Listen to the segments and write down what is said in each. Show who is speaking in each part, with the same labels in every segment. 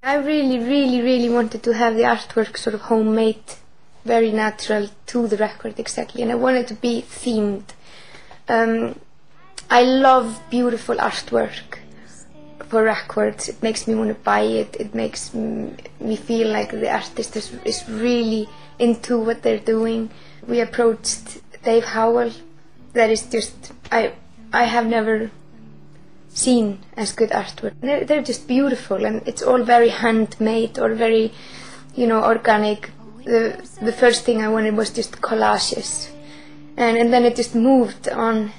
Speaker 1: I really wanted to have the artwork sort of homemade, very natural to the record exactly, and I wanted to be themed. I love beautiful artwork for records. It makes me want to buy it. It makes me feel like the artist is really into what they're doing. We approached Dave Howell. That is just, I have never seen as good artwork. They're just beautiful, and it's all very handmade or very, organic. The first thing I wanted was just collages, and then it just moved on.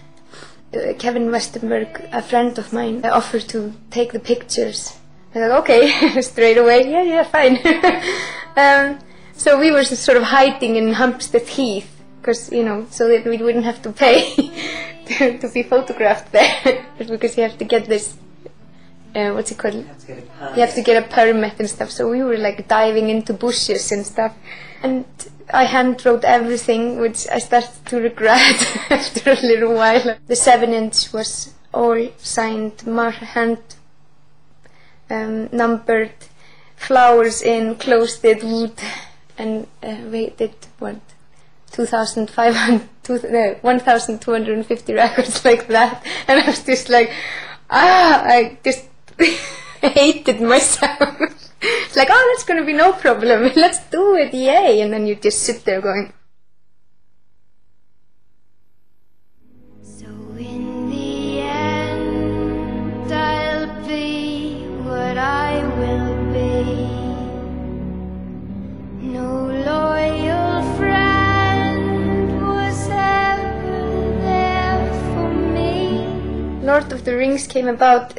Speaker 1: Kevin Westenberg, a friend of mine, offered to take the pictures. I was like, okay, straight away, yeah, fine. So we were just sort of hiding in Hampstead Heath, because, so that we wouldn't have to pay to be photographed there, because you have to get this, what's it called? You have to get a permit and stuff. So we were like diving into bushes and stuff. And I hand wrote everything, which I started to regret after a little while. The 7-inch was all signed, hand numbered, flowers in, closed-it wood, and weighted 1,250 records like that. And I was just like, I just hated myself. It's like, oh, that's gonna be no problem, let's do it, yay! And then you just sit there going. So in the end, I'll be what I will be. No loyal friend was ever there for me. Lord of the Rings came about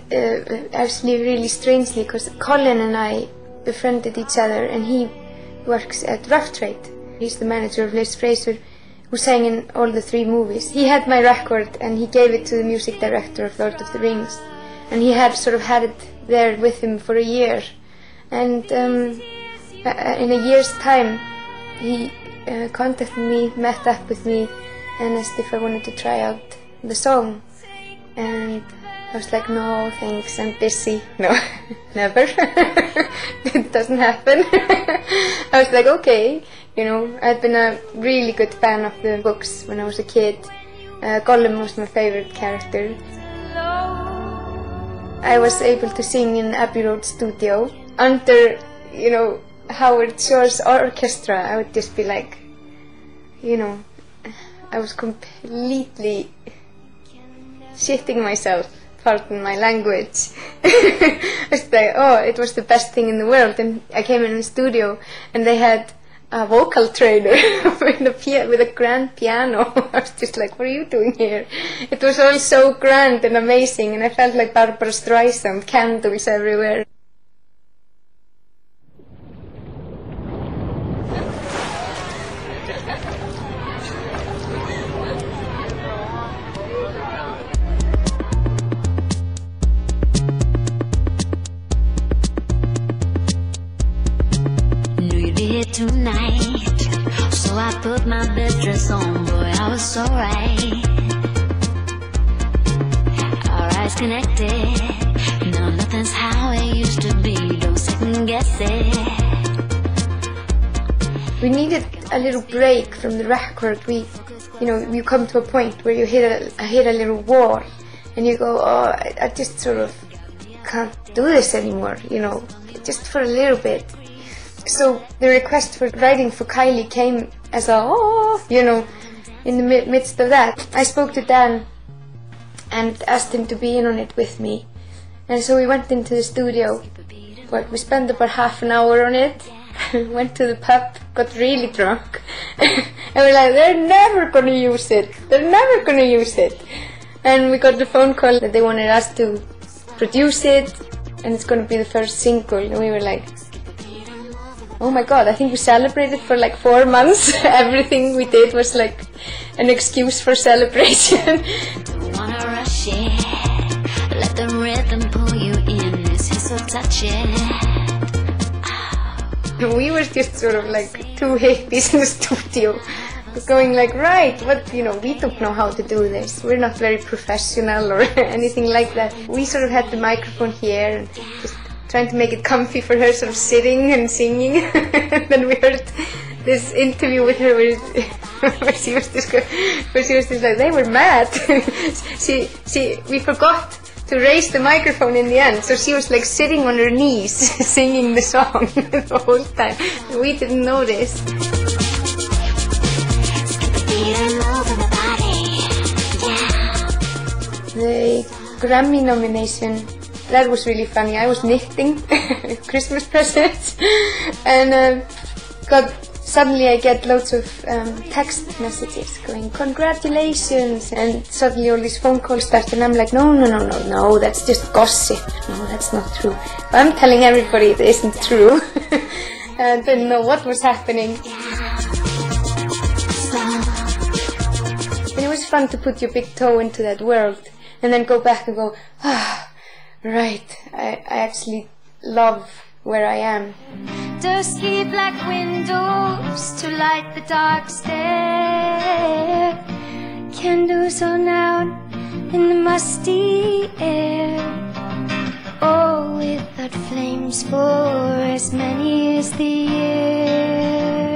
Speaker 1: actually really strangely, because Colin and I befriended each other, and he works at Rough Trade. He's the manager of Liz Fraser, who sang in all the 3 movies. He had my record, and he gave it to the music director of Lord of the Rings, and he had sort of had it there with him for a year. And in a year's time, he contacted me, met up with me, and asked if I wanted to try out the song. And I was like, no, thanks, I'm busy. No, never. It doesn't happen. I was like, okay. I'd been a really good fan of the books when I was a kid. Gollum was my favorite character. I was able to sing in Abbey Road studio under, Howard Shore's orchestra. I would just be like, I was completely shitting myself, pardon my language. I was like, oh, it was the best thing in the world. And I came in the studio, and they had a vocal trainer with a grand piano. I was just like, what are you doing here? It was all so grand and amazing, and I felt like Barbara Streisand, candles everywhere.
Speaker 2: Tonight, so I put my best dress on, boy, I was so right. Our eyes connected, now nothing's how it used to be, don't second guess it.
Speaker 1: We needed a little break from the record. You come to a point where you hit a little wall, and you go, oh, I just sort of can't do this anymore, just for a little bit. So the request for writing for Kylie came as in the midst of that. I spoke to Dan and asked him to be in on it with me. And so we went into the studio. We spent about half an hour on it, went to the pub, got really drunk, and we're like, they're never going to use it. They're never going to use it. And we got the phone call that they wanted us to produce it, and it's going to be the first single. And we were like, oh my god, I think we celebrated for like 4 months. Everything we did was like an excuse for celebration.
Speaker 2: Don't wanna rush it. Let the rhythm pull you in. This is so touching.
Speaker 1: We were just sort of like 2 hippies in the studio, going like, right, we don't know how to do this. We're not very professional or anything like that. We sort of had the microphone here and just trying to make it comfy for her, sort of sitting and singing. And then we heard this interview with her where she was just like, they were mad. We forgot to raise the microphone in the end, so she was like sitting on her knees singing the song the whole time. We didn't notice. The Grammy nomination, that was really funny. I was knitting Christmas presents, and suddenly I get loads of text messages going, congratulations, and suddenly all these phone calls start, and I'm like, no, that's just gossip. No, that's not true. But I'm telling everybody it isn't true. And I didn't know what was happening. And it was fun to put your big toe into that world and then go back and go, right, I actually love where I am.
Speaker 3: Dusky black windows to light the dark stair, candles on out in the musty air. Oh, without flames for as many as the year.